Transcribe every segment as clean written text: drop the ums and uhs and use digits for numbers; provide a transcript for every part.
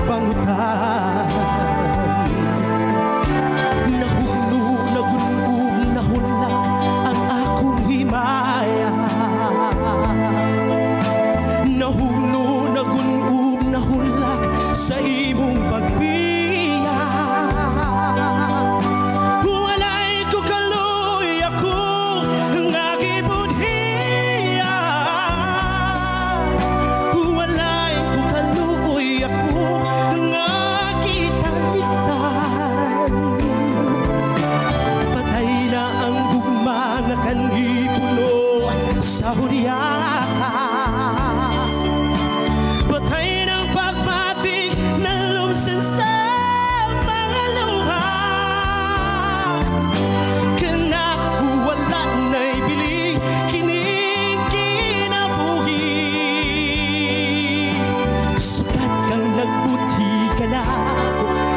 bangutan. Nahulog, nagunob, nahulak ang akong himaya. Nahulog, nagunob, nahulak sa imong pagbiya. Walay ko kaluy ako nga gibudhiya. Walay ko kaluy ako nga kitaliktan. Patay na ang gugma nga kanhipuno sa hudyaka. Patay ng pagmatik na lumsan sa mga luha. Kanaku wala na'y bili kining kinabuhi. Sukat kang nagbuti ka na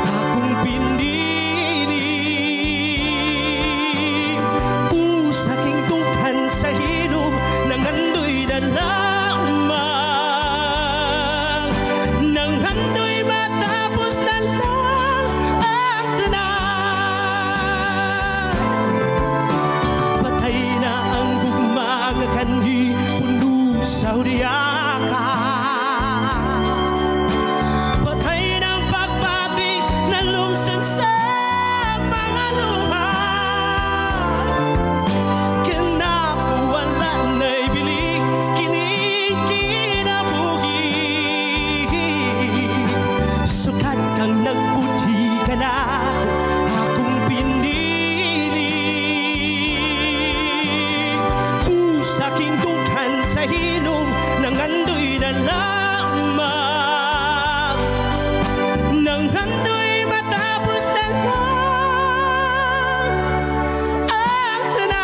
akong pinili. Pusa king tungkan sa hilom nang andoy na lamang. Nang andoy matapos na lang ang tanan. Patay na ang gugma nga kanhi puno sa hudyaka. Patay ng pagpati na lumsan sa mga luha. Kanaku wala na'y bili kining kinabuhi. Sukat kang nagputi ka na akong pinili. Pusa king dughan sa hilom nang andoy na lamang. Nang andoy matapos na lang ang tanan.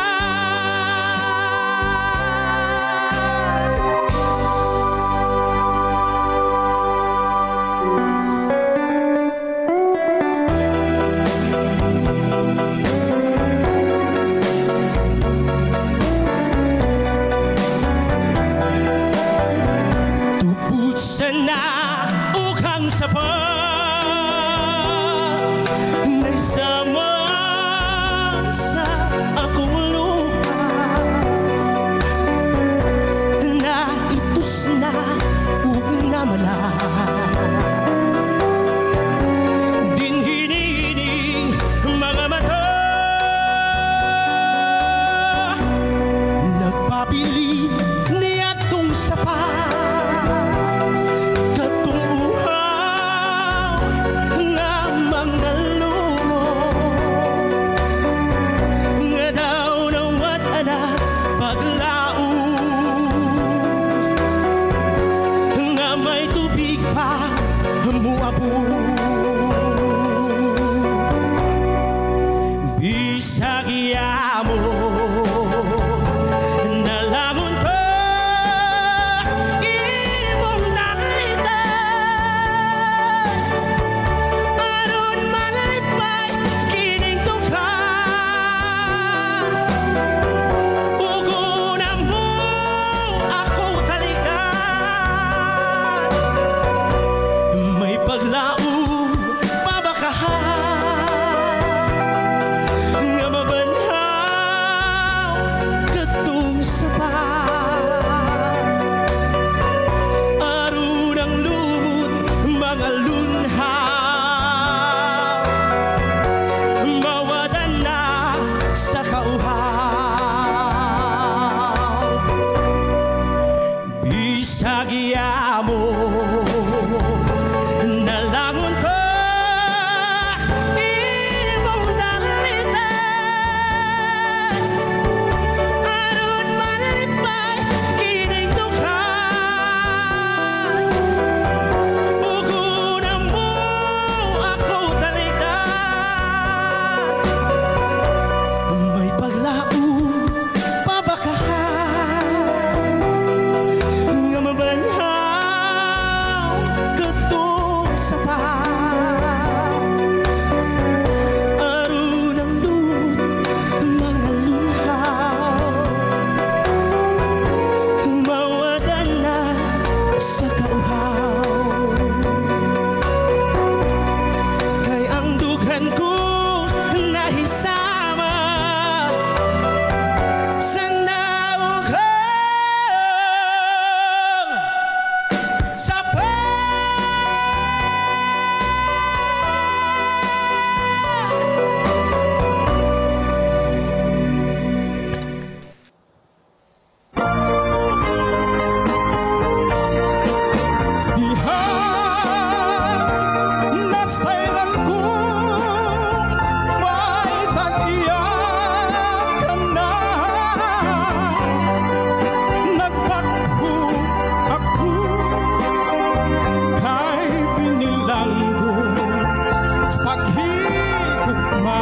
sa paghigugma.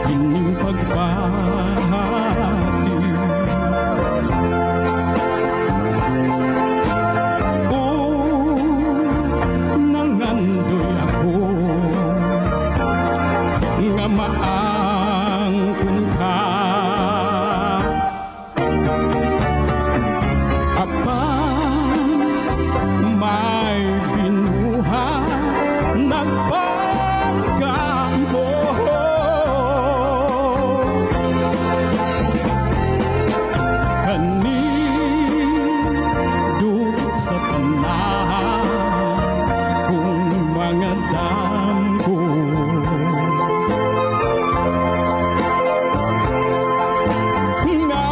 Kining pagbahagi nangandoy ako nga maangkon ka abang may binuha nagpangkampo sa tanan kung mga damgo nga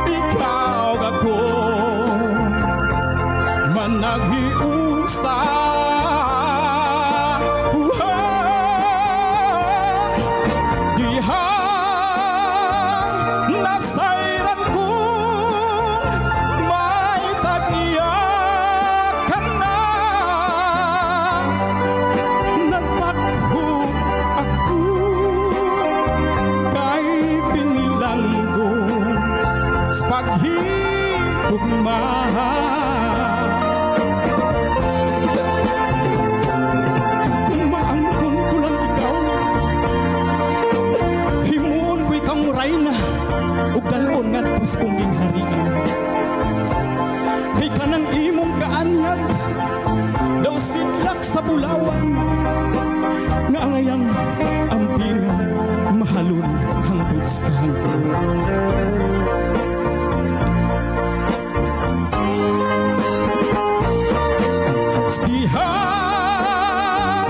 ikaw ako managhiusa dihang nasayran ko paghigugma. Kung maangkon ko lang ikaw, himuon ko ikaw muray na ug dalon ngadtos kong gingharian. Kay kanang imong kaanyag daw sidlak sa bulawan nga angayang ampingan mahalon hangtod sa kahangtod. Dihang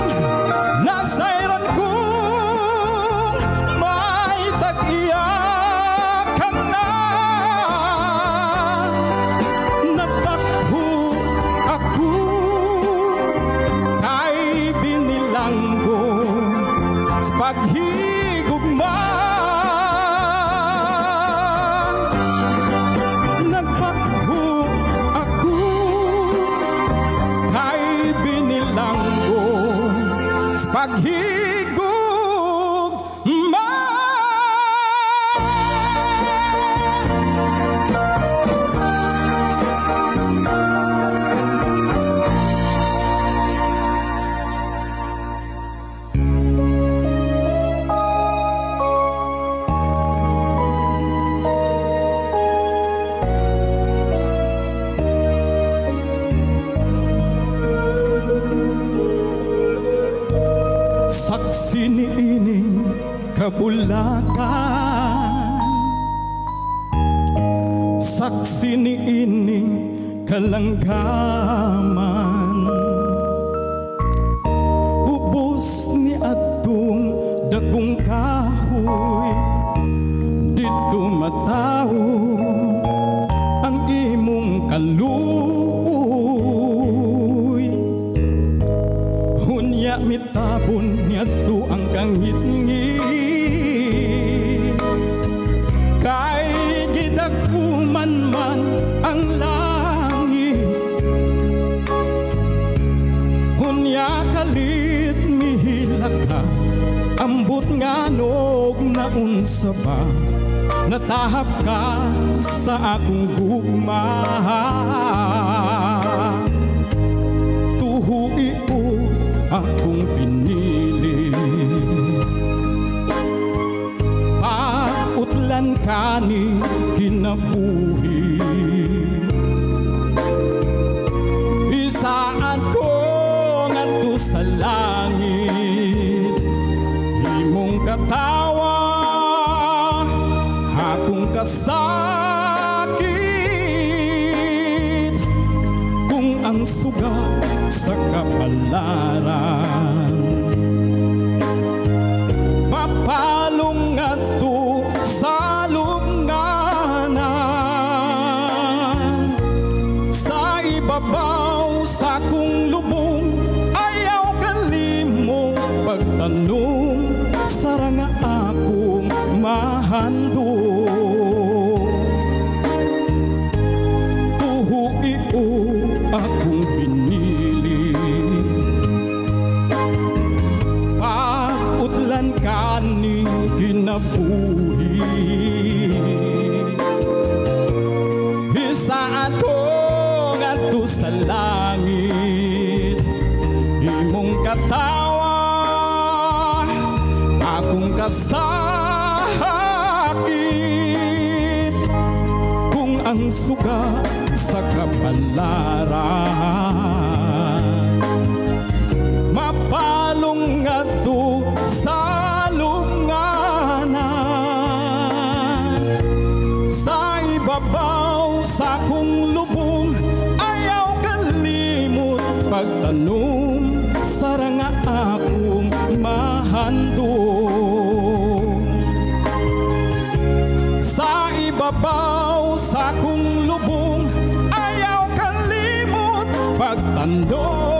nasayran kong may tag-iyakan na nagtakbo ako kay binilanggo sa paghigugma. Nagtakbo ako kay binilanggo sa paghigugma. Saksi ni ining kabulakan, saksi ni ining kalanggaman, ubos ni atong dagong kahoy dito matawo ang imong kaluoy. Hunya mitabon niadto ang kangit-ngit kay gidagkuman man ang langit. Hunya kalit mihilak ka ambot nga nog naunsa ba natahap ka sa akong gugma. Tuhui ko akong pinili pautlan kaning kinabuhi. Isaan ko ngadto sa langit himong katawa akong kasakit kung ang suga sa kapalaran mapalong nga to mahandog. Tuhuio akong pinili, pag-udlan kaning kinabuhi. Isa atong ato sa langit, imong katawa, akong kasakit. Kung ang suga sa kapalaran, mapalong ato sa lunganan. Sa ibabaw sa akong lubong, ayaw kalimot pagtanong, sarang nga akong mahandog. Sa ibabaw sa akong lubong, ayaw kalimot pagtanong,